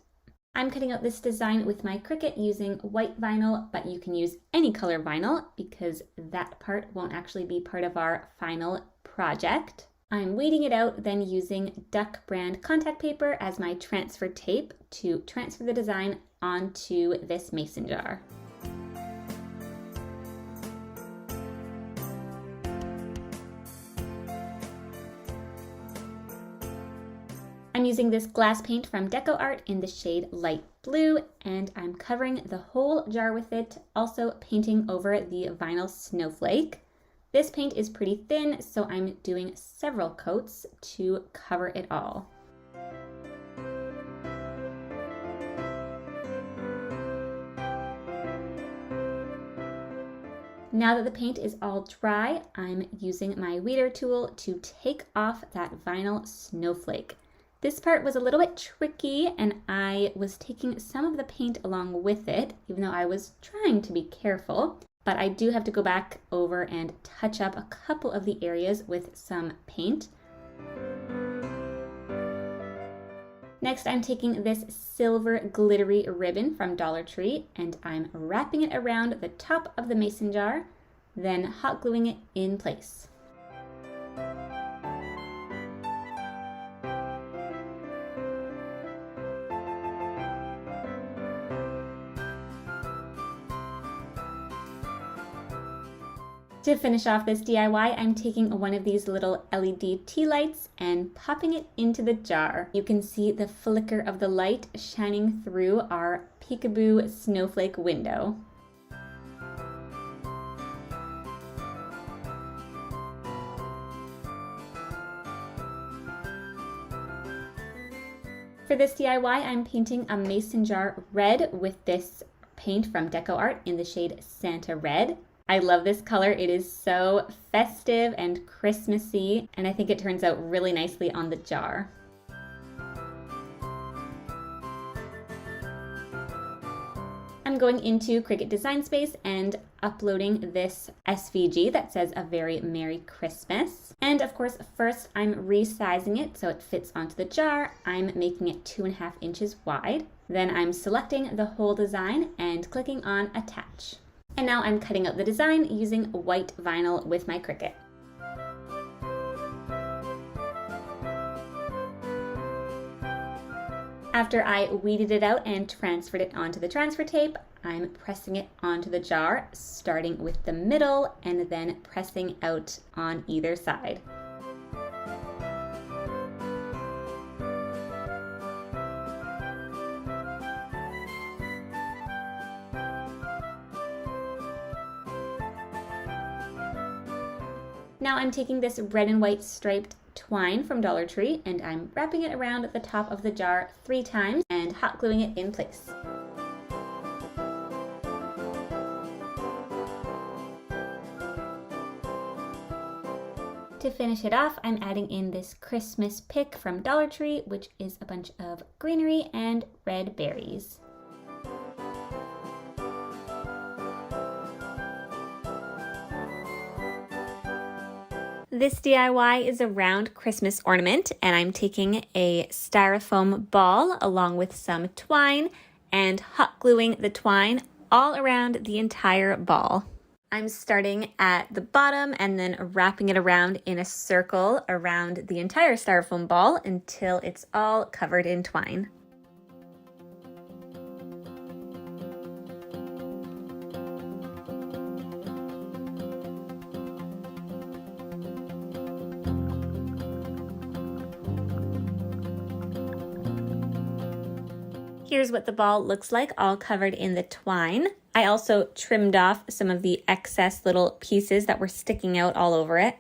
I'm cutting out this design with my Cricut using white vinyl, but you can use any color vinyl because that part won't actually be part of our final project. I'm weeding it out, then using Duck brand contact paper as my transfer tape to transfer the design onto this mason jar. I'm using this glass paint from DecoArt in the shade light blue, and I'm covering the whole jar with it, also painting over the vinyl snowflake. This paint is pretty thin, so I'm doing several coats to cover it all. Now that the paint is all dry, I'm using my weeder tool to take off that vinyl snowflake. This part was a little bit tricky, and I was taking some of the paint along with it, even though I was trying to be careful. But I do have to go back over and touch up a couple of the areas with some paint. Next, I'm taking this silver glittery ribbon from Dollar Tree, and I'm wrapping it around the top of the mason jar, then hot gluing it in place. To finish off this DIY, I'm taking one of these little LED tea lights and popping it into the jar. You can see the flicker of the light shining through our peekaboo snowflake window. For this DIY, I'm painting a mason jar red with this paint from DecoArt in the shade Santa Red. I love this color. It is so festive and Christmassy, and I think it turns out really nicely on the jar. I'm going into Cricut Design Space and uploading this SVG that says a very Merry Christmas. And of course, first I'm resizing it so it fits onto the jar. I'm making it 2.5 inches wide. Then I'm selecting the whole design and clicking on Attach. And now I'm cutting out the design using white vinyl with my Cricut. After I weeded it out and transferred it onto the transfer tape, I'm pressing it onto the jar, starting with the middle and then pressing out on either side. Now I'm taking this red and white striped twine from Dollar Tree and I'm wrapping it around the top of the jar 3 times and hot gluing it in place. To finish it off, I'm adding in this Christmas pick from Dollar Tree, which is a bunch of greenery and red berries. This DIY is a round Christmas ornament, and I'm taking a styrofoam ball along with some twine and hot gluing the twine all around the entire ball. I'm starting at the bottom and then wrapping it around in a circle around the entire styrofoam ball until it's all covered in twine. Here's what the ball looks like, all covered in the twine. I also trimmed off some of the excess little pieces that were sticking out all over it.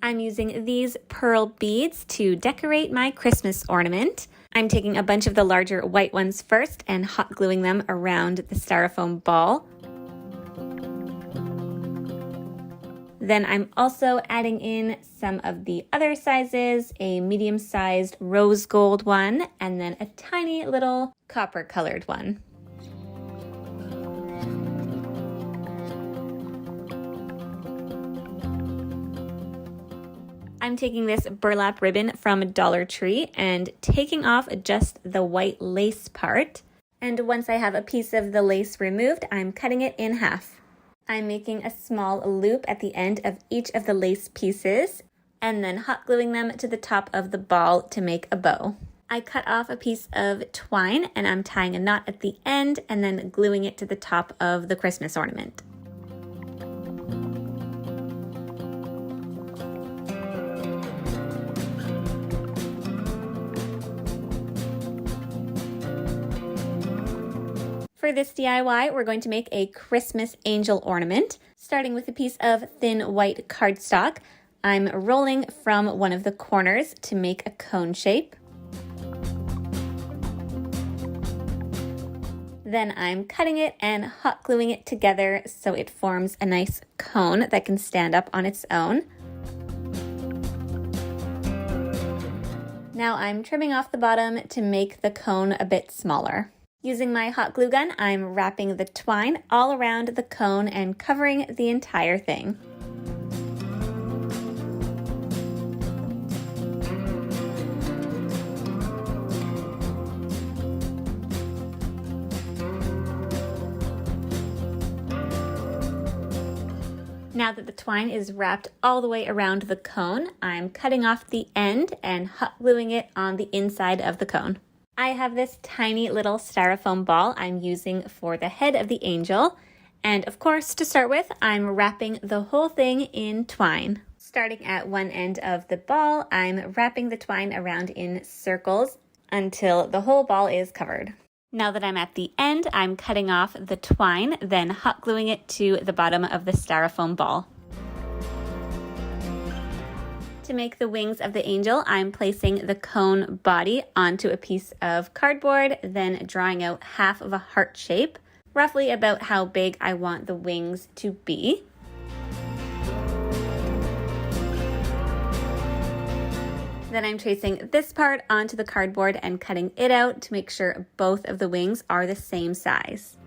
I'm using these pearl beads to decorate my Christmas ornament. I'm taking a bunch of the larger white ones first and hot gluing them around the styrofoam ball. Then I'm also adding in some of the other sizes, a medium-sized rose gold one, and then a tiny little copper-colored one. I'm taking this burlap ribbon from Dollar Tree and taking off just the white lace part. And once I have a piece of the lace removed, I'm cutting it in half. I'm making a small loop at the end of each of the lace pieces and then hot gluing them to the top of the ball to make a bow. I cut off a piece of twine and I'm tying a knot at the end and then gluing it to the top of the Christmas ornament. For this DIY, we're going to make a Christmas angel ornament. Starting with a piece of thin white cardstock, I'm rolling from one of the corners to make a cone shape. Then I'm cutting it and hot gluing it together so it forms a nice cone that can stand up on its own. Now I'm trimming off the bottom to make the cone a bit smaller. Using my hot glue gun, I'm wrapping the twine all around the cone and covering the entire thing. Now that the twine is wrapped all the way around the cone, I'm cutting off the end and hot gluing it on the inside of the cone. I have this tiny little styrofoam ball I'm using for the head of the angel. And of course, to start with, I'm wrapping the whole thing in twine. Starting at one end of the ball, I'm wrapping the twine around in circles until the whole ball is covered. Now that I'm at the end, I'm cutting off the twine, then hot gluing it to the bottom of the styrofoam ball. To make the wings of the angel, I'm placing the cone body onto a piece of cardboard, then drawing out half of a heart shape, roughly about how big I want the wings to be. Then I'm tracing this part onto the cardboard and cutting it out to make sure both of the wings are the same size.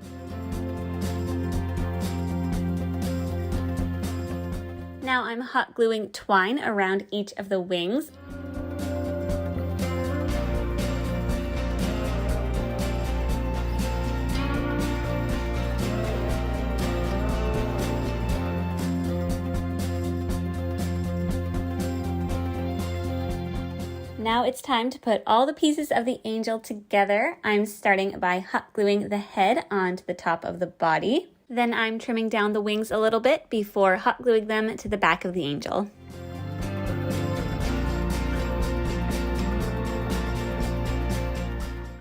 Now I'm hot gluing twine around each of the wings. Now it's time to put all the pieces of the angel together. I'm starting by hot gluing the head onto the top of the body. Then I'm trimming down the wings a little bit before hot gluing them to the back of the angel.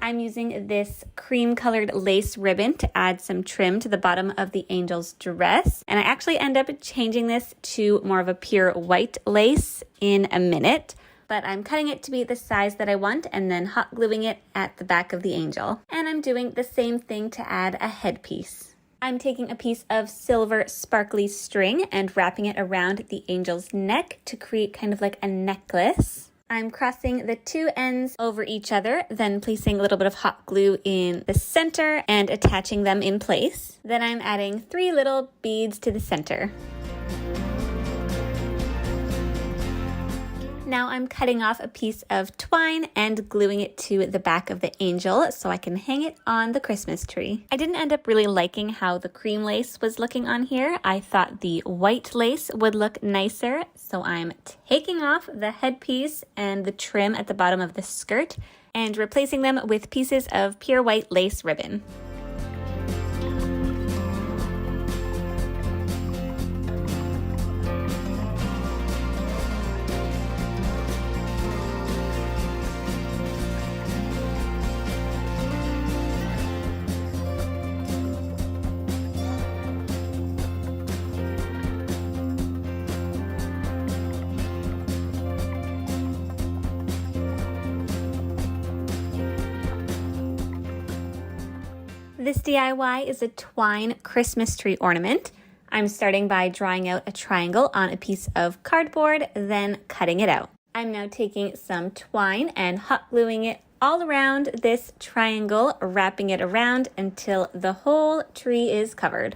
I'm using this cream-colored lace ribbon to add some trim to the bottom of the angel's dress. And I actually end up changing this to more of a pure white lace in a minute. But I'm cutting it to be the size that I want and then hot gluing it at the back of the angel. And I'm doing the same thing to add a headpiece. I'm taking a piece of silver sparkly string and wrapping it around the angel's neck to create kind of like a necklace. I'm crossing the two ends over each other, then placing a little bit of hot glue in the center and attaching them in place. Then I'm adding 3 little beads to the center. Now I'm cutting off a piece of twine and gluing it to the back of the angel so I can hang it on the Christmas tree. I didn't end up really liking how the cream lace was looking on here. I thought the white lace would look nicer, so I'm taking off the headpiece and the trim at the bottom of the skirt and replacing them with pieces of pure white lace ribbon. This DIY is a twine Christmas tree ornament. I'm starting by drawing out a triangle on a piece of cardboard, then cutting it out. I'm now taking some twine and hot gluing it all around this triangle, wrapping it around until the whole tree is covered.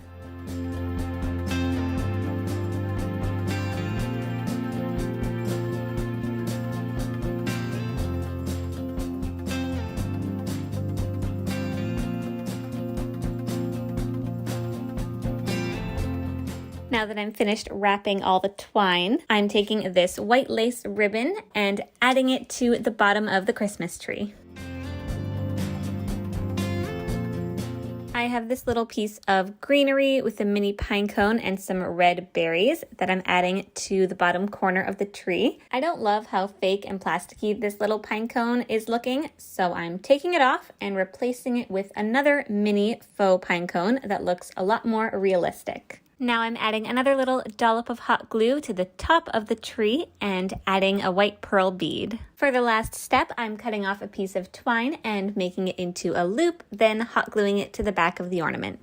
Now that I'm finished wrapping all the twine, I'm taking this white lace ribbon and adding it to the bottom of the Christmas tree. I have this little piece of greenery with a mini pine cone and some red berries that I'm adding to the bottom corner of the tree. I don't love how fake and plasticky this little pine cone is looking, so I'm taking it off and replacing it with another mini faux pine cone that looks a lot more realistic. Now I'm adding another little dollop of hot glue to the top of the tree and adding a white pearl bead. For the last step, I'm cutting off a piece of twine and making it into a loop, then hot gluing it to the back of the ornament.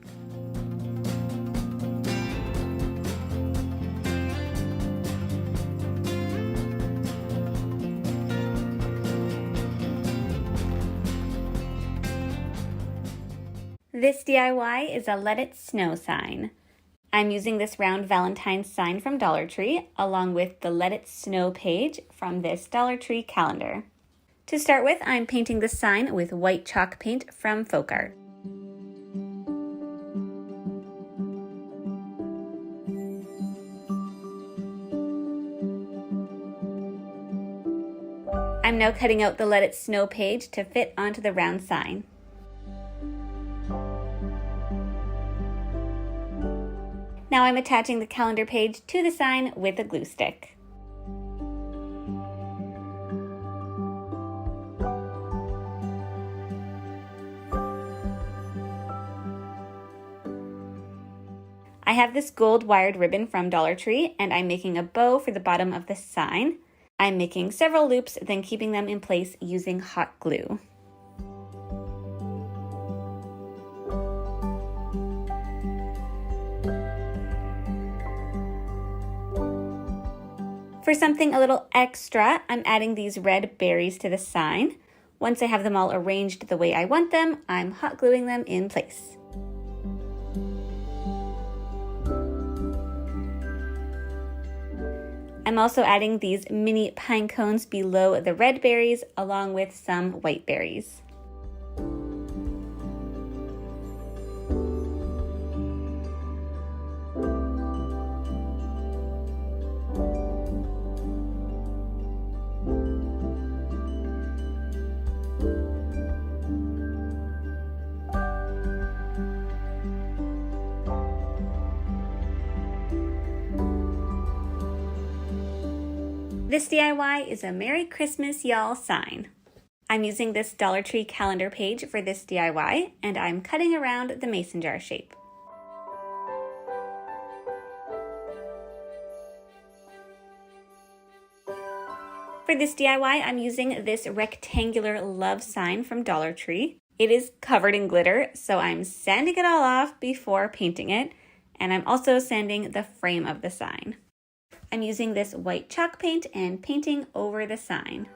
This DIY is a Let It Snow sign. I'm using this round Valentine's sign from Dollar Tree, along with the Let It Snow page from this Dollar Tree calendar. To start with, I'm painting the sign with white chalk paint from Folk Art. I'm now cutting out the Let It Snow page to fit onto the round sign. Now I'm attaching the calendar page to the sign with a glue stick. I have this gold wired ribbon from Dollar Tree and I'm making a bow for the bottom of the sign. I'm making several loops, then keeping them in place using hot glue. For something a little extra, I'm adding these red berries to the sign. Once I have them all arranged the way I want them, I'm hot gluing them in place. I'm also adding these mini pine cones below the red berries along with some white berries. This DIY is a Merry Christmas Y'all sign. I'm using this Dollar Tree calendar page for this DIY, and I'm cutting around the mason jar shape. For this DIY, I'm using this rectangular love sign from Dollar Tree. It is covered in glitter, so I'm sanding it all off before painting it, and I'm also sanding the frame of the sign. I'm using this white chalk paint and painting over the sign.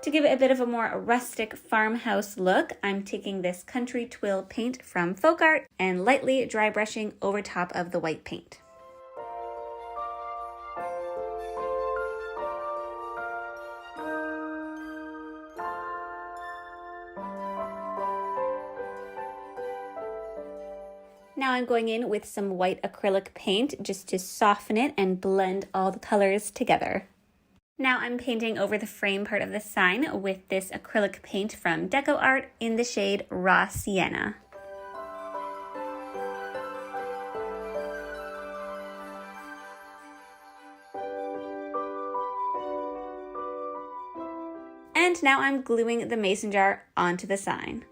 To give it a bit of a more rustic farmhouse look, I'm taking this country twill paint from Folk Art and lightly dry brushing over top of the white paint. Now I'm going in with some white acrylic paint just to soften it and blend all the colors together. Now I'm painting over the frame part of the sign with this acrylic paint from Deco Art in the shade Raw Sienna. And now I'm gluing the mason jar onto the sign.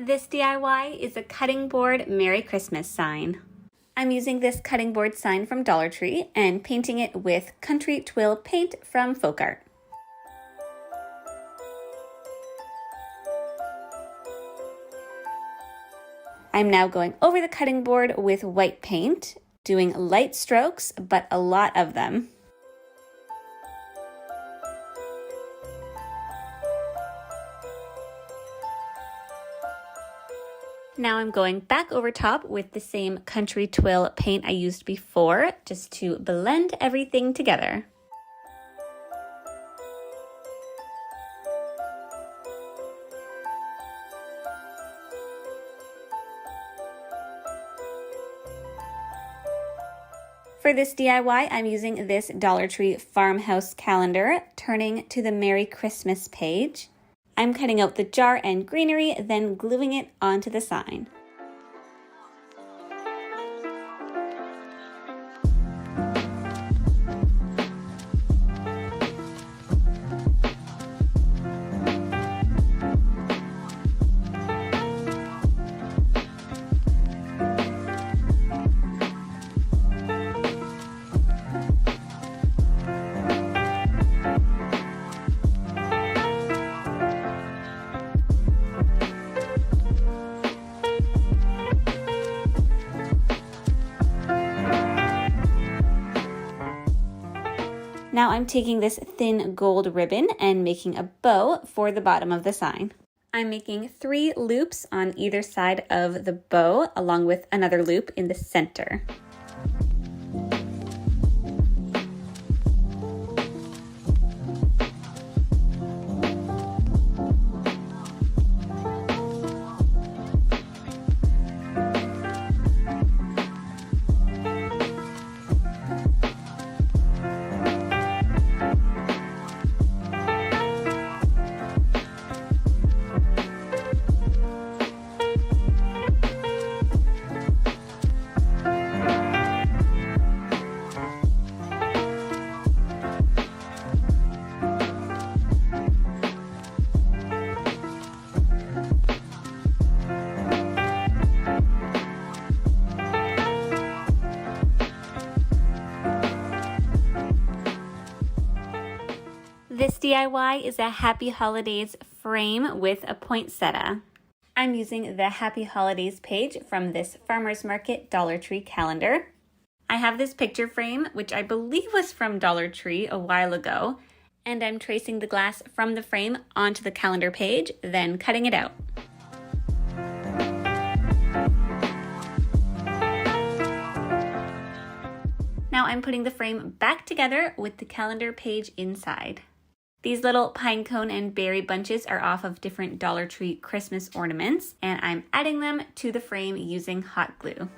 This DIY is a cutting board Merry Christmas sign. I'm using this cutting board sign from Dollar Tree and painting it with Country Twill paint from Folk Art. I'm now going over the cutting board with white paint, doing light strokes, but a lot of them. Now I'm going back over top with the same Country Twill paint I used before, just to blend everything together. For this DIY, I'm using this Dollar Tree farmhouse calendar, turning to the Merry Christmas page. I'm cutting out the jar and greenery, then gluing it onto the sign. Now I'm taking this thin gold ribbon and making a bow for the bottom of the sign. I'm making 3 loops on either side of the bow, along with another loop in the center. This DIY is a Happy Holidays frame with a poinsettia. I'm using the Happy Holidays page from this Farmers Market Dollar Tree calendar. I have this picture frame, which I believe was from Dollar Tree a while ago, and I'm tracing the glass from the frame onto the calendar page, then cutting it out. Now I'm putting the frame back together with the calendar page inside. These little pine cone and berry bunches are off of different Dollar Tree Christmas ornaments, and I'm adding them to the frame using hot glue.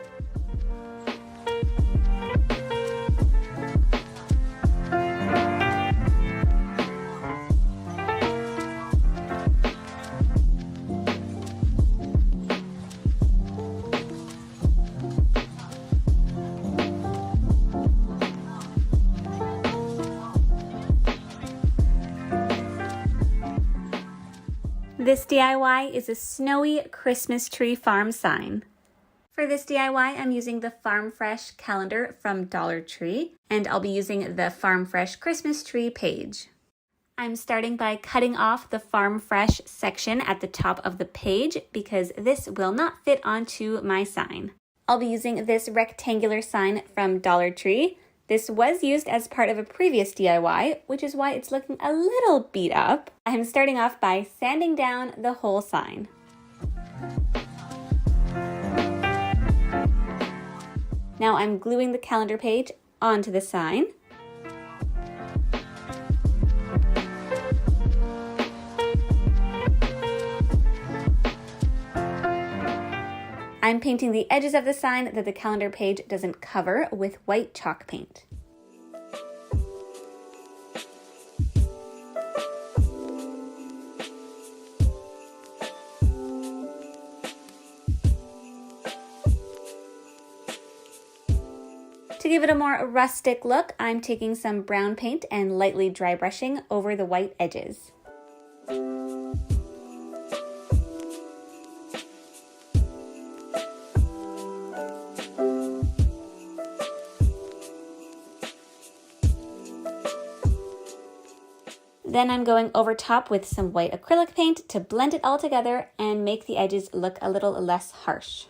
This DIY is a snowy Christmas tree farm sign. For this DIY, I'm using the Farm Fresh calendar from Dollar Tree, and I'll be using the Farm Fresh Christmas tree page. I'm starting by cutting off the Farm Fresh section at the top of the page because this will not fit onto my sign. I'll be using this rectangular sign from Dollar Tree. This was used as part of a previous DIY, which is why it's looking a little beat up. I'm starting off by sanding down the whole sign. Now I'm gluing the calendar page onto the sign. I'm painting the edges of the sign that the calendar page doesn't cover with white chalk paint. To give it a more rustic look, I'm taking some brown paint and lightly dry brushing over the white edges. Then I'm going over top with some white acrylic paint to blend it all together and make the edges look a little less harsh.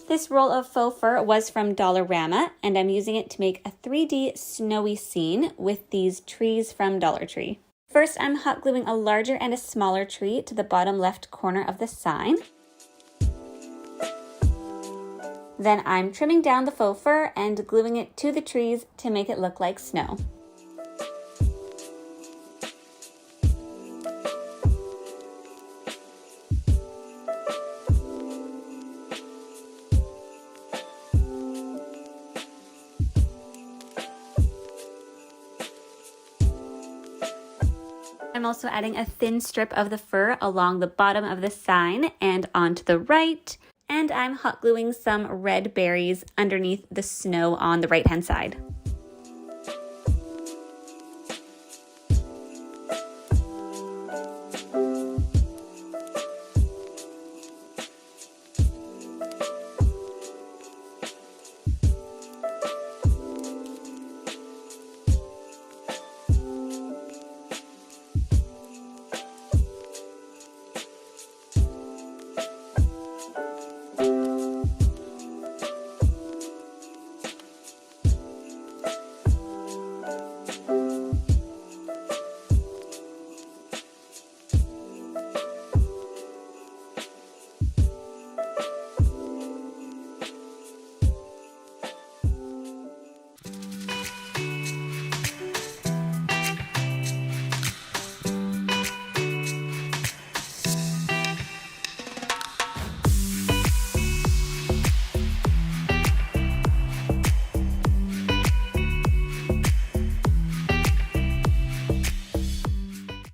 This roll of faux fur was from Dollarama, and I'm using it to make a 3D snowy scene with these trees from Dollar Tree. First, I'm hot gluing a larger and a smaller tree to the bottom left corner of the sign. Then I'm trimming down the faux fur and gluing it to the trees to make it look like snow. I'm also adding a thin strip of the fur along the bottom of the sign and onto the right, and I'm hot gluing some red berries underneath the snow on the right-hand side.